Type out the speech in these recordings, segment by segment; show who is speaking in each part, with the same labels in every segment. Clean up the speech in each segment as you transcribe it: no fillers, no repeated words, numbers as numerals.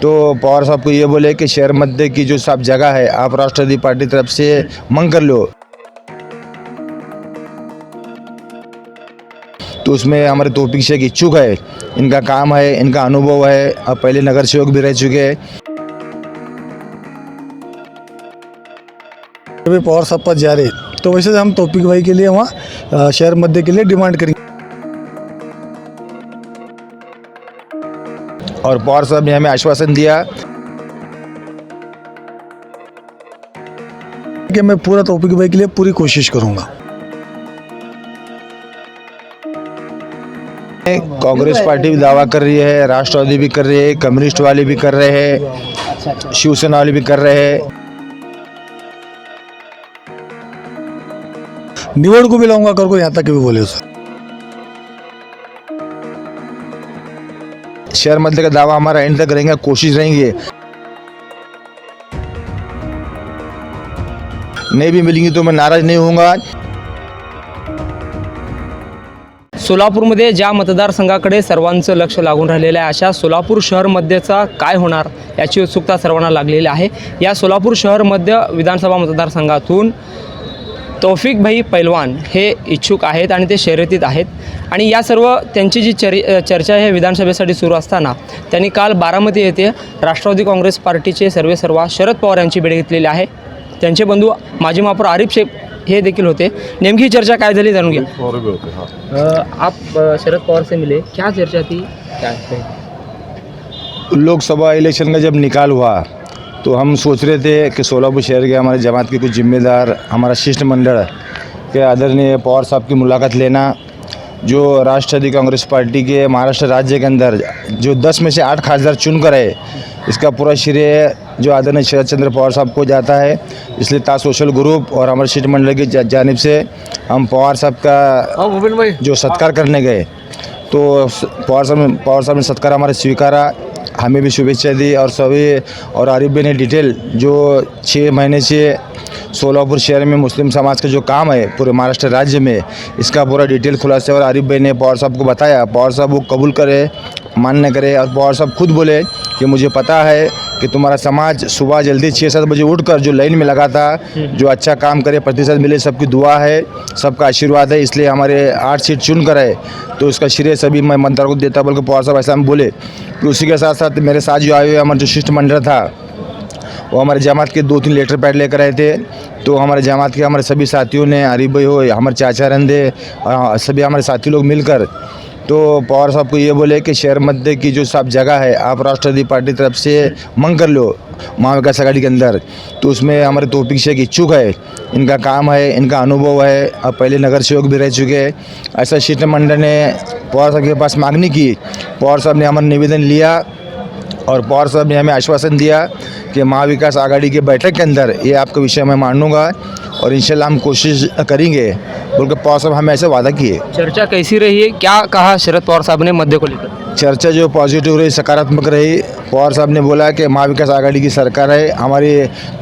Speaker 1: तो पवार साहब को ये बोले कि शहर मध्य की जो सब जगह है आप राष्ट्रवादी पार्टी तरफ से मांग कर लो। तो उसमें हमारे तौफीक शेख इच्छुक है, इनका काम है, इनका अनुभव है, अब पहले नगर सेवक भी रह चुके हैं।
Speaker 2: अभी पवार साहब पर जा रहे तो वैसे हम तौफीक भाई के लिए वहाँ शहर मध्य के लिए डिमांड करेंगे।
Speaker 1: और पवार साहब ने हमें आश्वासन दिया
Speaker 2: कि मैं पूरा तौफीक भाई के लिए पूरी कोशिश करूँगा।
Speaker 1: कांग्रेस पार्टी भी दावा कर रही है, राष्ट्रवादी भी कर रही है, कम्युनिस्ट वाले भी कर रहे हैं, शिवसेना वाले भी कर रहे हैं।
Speaker 2: निवड को भी लाऊंगा कर को यहाँ तक भी बोले सर।
Speaker 1: शहर मध्य का दावा हमारा एंड तक रहेंगे, कोशिश रहेंगे। नहीं भी मिलेंगी तो मैं नाराज नहीं होऊंगा।
Speaker 3: सोलापूरमध्ये ज्या मतदारसंघाकडे सर्वांचं लक्ष लागून राहिलेलं आहे, अशा सोलापूर शहर मध्यचा काय होणार याची उत्सुकता सर्वांना लागलेली आहे। या सोलापूर शहर मध्य विधानसभा मतदारसंघातून तौफीक भाई पैलवान हे इच्छुक आहेत आणि ते शर्यतीत आहेत आणि या सर्व त्यांची जी चर्चा हे विधानसभेसाठी सुरू असताना त्यांनी काल बारामती येथे राष्ट्रवादी काँग्रेस पार्टीचे सर्वेसर्वा शरद पवार यांची भेट घेतलेली आहे। त्यांचे बंधू माजी महापौर आरिफ शेख हे देखील होते। नेमकी चर्चा काय झाली जाणून घ्या। आप शरद पवार से मिले, क्या चर्चा थी, क्या
Speaker 1: लोकसभा इलेक्शन का जब निकाल हुआ तो हम सोच रहे थे कि सोलापुर शहर के हमारे जमात के कुछ जिम्मेदार, हमारा शिष्टमंडल के आदरणीय पवार साहब की मुलाकात लेना, जो राष्ट्रवादी कांग्रेस पार्टी के महाराष्ट्र राज्य के अंदर जो 10 में से 8 खासदार चुन कर है, इसका पूरा श्रेय जो आदरणीय शरद चंद्र पवार साहब को जाता है। इसलिए ता सोशल ग्रुप और हमारे शिष्टमंडल की जानिब से हम पवार साहब का जो सत्कार करने गए, तो पवार साहब ने सत्कार हमारे स्वीकारा, हमें भी शुभेच्छा दी और सभी और आरिफ भाई ने डिटेल जो 6 महीने से सोलापुर शहर में मुस्लिम समाज का जो काम है पूरे महाराष्ट्र राज्य में, इसका पूरा डिटेल खुलासा और आरिफ भाई ने पवार साहब को बताया। पवार साहब वो कबूल करे, मान्य करे और पवार साहब खुद बोले कि मुझे पता है कि तुम्हारा समाज सुबह जल्दी 6-7 बजे उठकर जो लाइन में लगा था, जो अच्छा काम करे, प्रतिशत मिले, सबकी दुआ है, सबका आशीर्वाद है, इसलिए हमारे 8 सीट चुन कर है, तो उसका श्रेय सभी मैं मतदारों को देता। बल्कि पवार साहब ऐसा हम बोले कि उसी के साथ साथ मेरे साथ जो आए हुए हमारे जो शिष्टमंडल था वो हमारे जमात के 2-3 लेटर पैड लेकर आए थे। तो हमारे जमात के हमारे सभी साथियों ने, आरिफ भाई हो, हमारे चाचा रंदे, सभी हमारे साथी लोग मिलकर तो पवार साहब को ये बोले कि शहर मध्य की जो सब जगह है आप राष्ट्रवादी पार्टी तरफ से मांग कर लो महाविकास आघाड़ी के अंदर। तो उसमें हमारे तौफीक शेख इच्छुक है, इनका काम है, इनका अनुभव है, अब पहले नगर सेवक भी रह चुके हैं। ऐसा शिष्टमंडल ने पवार साहब के पास मांगनी की। पवार साहब ने हमारा निवेदन लिया और पवार साहब ने हमें आश्वासन दिया कि महाविकास आघाड़ी की बैठक के अंदर ये आपका विषय मैं मानूंगा और इंशाल्लाह हम कोशिश करेंगे, बोलकर पवार साहब हमें ऐसे वादा किए।
Speaker 3: चर्चा कैसी रही है, क्या कहा शरद पवार साहब ने मध्य को लेकर?
Speaker 1: चर्चा जो पॉजिटिव रही, सकारात्मक रही। पवार साहब ने बोला कि महाविकास आघाड़ी की सरकार है, हमारी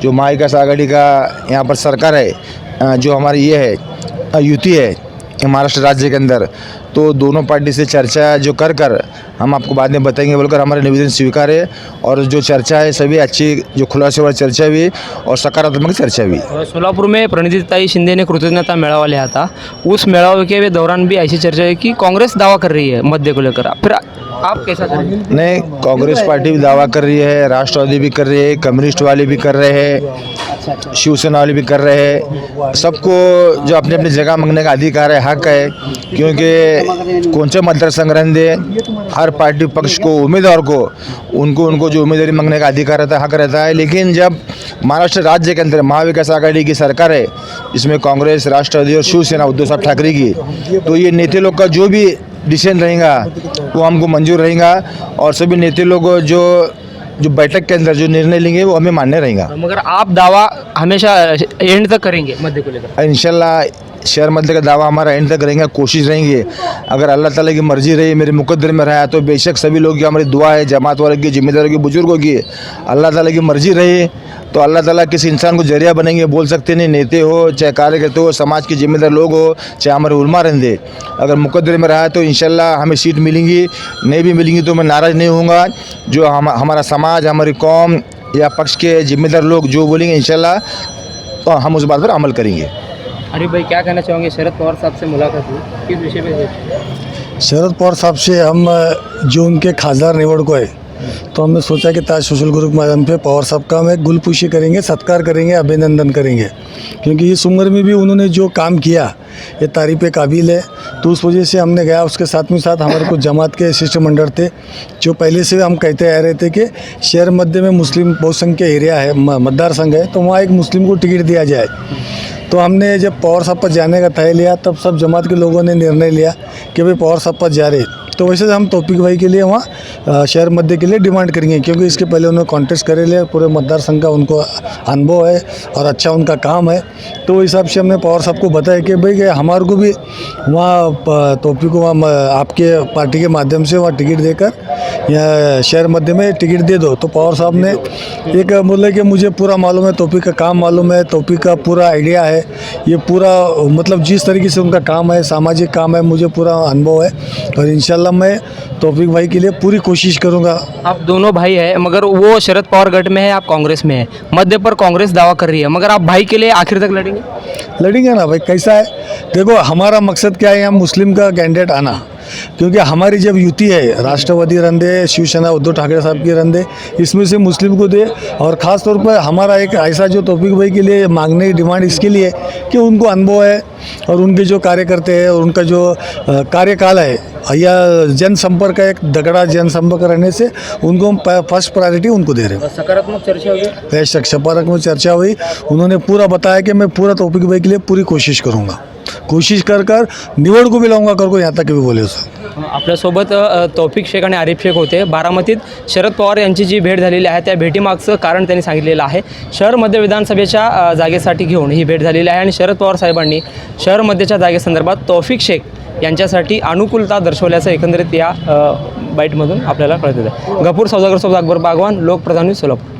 Speaker 1: जो महाविकास आघाड़ी का यहाँ पर सरकार है, जो हमारी ये है युति है महाराष्ट्र राज्य के अंदर, तो दोनों पार्टी से चर्चा जो कर हम आपको बाद में बताएंगे बोलकर हमारे निवेदन स्वीकार है। और जो चर्चा है सभी अच्छी, जो खुलासे वाली चर्चा भी और सकारात्मक चर्चा भी।
Speaker 3: सोलापुर में प्रणितीताई शिंदे ने कृतज्ञता मेळावा लिया था, उस मेळावे के दौरान भी ऐसी चर्चा है कि कांग्रेस दावा कर रही है मध्य को लेकर, फिर आप कैसा करेंगे?
Speaker 1: नहीं, कांग्रेस पार्टी भी दावा कर रही है, राष्ट्रवादी भी कर रही है, कम्युनिस्ट वाले भी कर रहे हैं, शिवसेना वाले भी कर रहे हैं। सबको जो अपने अपनी जगह मांगने का अधिकार है, हक है, क्योंकि कौन से मतदारसंघ रहते हर पार्टी पक्ष को, उम्मीदवार को उनको जो उम्मीदवारी मांगने का अधिकार रहता है, हक रहता है। लेकिन जब महाराष्ट्र राज्य के अंदर महाविकास आघाड़ी की सरकार है, इसमें कांग्रेस, राष्ट्रवादी और शिवसेना उद्धव साहब ठाकरे की, तो ये नेता लोग का जो भी डिसीजन रहेगा वो हमको मंजूर रहेगा और सभी नेता लोग जो बैठक के अंदर जो निर्णय लेंगे वो हमें मान्य रहेगा।
Speaker 3: मगर आप दावा हमेशा एंड तक करेंगे मध्य को लेकर?
Speaker 1: इंशाल्लाह शहर मध्य का दावा हमारा एंड तक रहेंगे, कोशिश रहेंगे। अगर अल्लाह ताला की मर्जी रही, मेरे मुकद्दर में रहा, तो बेशक सभी लोग की हमारी दुआ है, जमात वाले की, जिम्मेदारों की, बुजुर्गों की, अल्लाह ताला की मर्जी रही तो अल्लाह ताला किसी इंसान को जरिया बनेंगे, बोल सकते नहीं, नेते हो चाहे कार्यकर्ता हो, समाज के जिम्मेदार लोग हो, चाहे हमारे उलमा रहंदे, अगर मुकद्दर में रहा तो इंशाल्लाह हमें सीट मिलेंगी, नहीं भी मिलेंगी तो मैं नाराज़ नहीं होऊंगा। जो हमारा समाज, हमारी कौम या पक्ष के जिम्मेदार लोग जो बोलेंगे इंशाल्लाह तो हम उस बात पर अमल करेंगे।
Speaker 3: अरे भाई, क्या कहना चाहोगे? शरद पवार साहब से मुलाकात हुई, किस विषय पे?
Speaker 2: शरद पवार साहब से हम जो उनके खासदार निवड को है, तो हमने सोचा कि ताज सोशल ग्रुप के माध्यम से पवार साहब का हम एक गुलपुशी करेंगे, सत्कार करेंगे, अभिनंदन करेंगे, क्योंकि इस उम्र में भी उन्होंने जो काम किया ये तारीफ़ काबिल है। तो उस वजह से हमने गया। उसके साथ में साथ हमारे कुछ जमात के शिष्टमंडल थे जो पहले से हम कहते आ रहे थे कि शहर मध्य में मुस्लिम बहुसंख्य एरिया है, मतदार संघ है, तो वहाँ एक मुस्लिम को टिकट दिया जाए। तो हमने जब पवार साहब पर जाने का तय लिया तब सब जमात के लोगों ने निर्णय लिया कि भाई पवार साहब पर जा रहे। तो वैसे हम तौफीक भाई के लिए वहाँ शहर मध्य के लिए डिमांड करेंगे, क्योंकि इसके पहले उन्होंने कॉन्टेस्ट करे लिया, पूरे मतदार संघ का उनको अनुभव है और अच्छा उनका काम है। तो उस हिसाब से हमने पवार साहब को बताया कि भाई कि हमारे को भी वहाँ तौफीक को वहाँ आपके पार्टी के माध्यम से वहाँ टिकट देकर या शहर मध्य में टिकट दे दो। तो पवार साहब ने एक बोले कि मुझे पूरा मालूम है, तौफीक का काम मालूम है, तौफीक का पूरा आइडिया है, ये पूरा मतलब जिस तरीके से उनका काम है, सामाजिक काम है, मुझे पूरा अनुभव है और इंशाल्लाह मैं तौफीक भाई के लिए पूरी कोशिश करूंगा।
Speaker 3: आप दोनों भाई हैं, मगर वो शरद पवार गढ़ में है, आप कांग्रेस में है। मध्य पर कांग्रेस दावा कर रही है, मगर आप भाई के लिए आखिर तक लड़ेंगे?
Speaker 2: लड़ेंगे ना भाई। कैसा है, देखो हमारा मकसद क्या है, यहाँ मुस्लिम का कैंडिडेट आना, क्योंकि हमारी जब युति है, राष्ट्रवादी रंधे, शिवसेना उद्धव ठाकरे साहब की रंधे, इसमें से मुस्लिम को दे। और ख़ास तौर पर हमारा एक ऐसा जो तौफीक भाई के लिए मांगने की डिमांड इसके लिए कि उनको अनुभव है और उनके जो कार्यकर्ते हैं और उनका जो कार्यकाल है या जनसंपर्क का एक तगड़ा जनसंपर्क रहने से उनको हम फर्स्ट प्रायोरिटी उनको दे रहे हैं।
Speaker 3: सकारात्मक चर्चा हुई?
Speaker 2: बेशक सकारात्मक चर्चा हुई। उन्होंने पूरा बताया कि मैं पूरा तौफीक भाई के लिए पूरी कोशिश करूँगा, कोशिश कर निवड को भी लावूंगा कर को यहाँ तक भी बोले होतं।
Speaker 3: आपल्यासोबत तौफिक शेख आणि आरिफ शेख होते। बारामतीत शरद पवार यांची जी भेट झालेली आहे त्या भेटीमागचं कारण त्यांनी सांगितलेलं आहे। शहर मध्य विधानसभेच्या जागेसाठी घेऊन ही भेट झालेली आहे आणि शरद पवार साहेबांनी शहर मध्यच्या जागेसंदर्भात तौफिक शेख यांच्यासाठी अनुकूलता दर्शवल्याचं एकंदरीत या बाईटमधून आपल्याला कळत आहे। गफूर सौदागर सोबत अकबर बागवान, लोकप्रधान न्यूज, सोलापूर।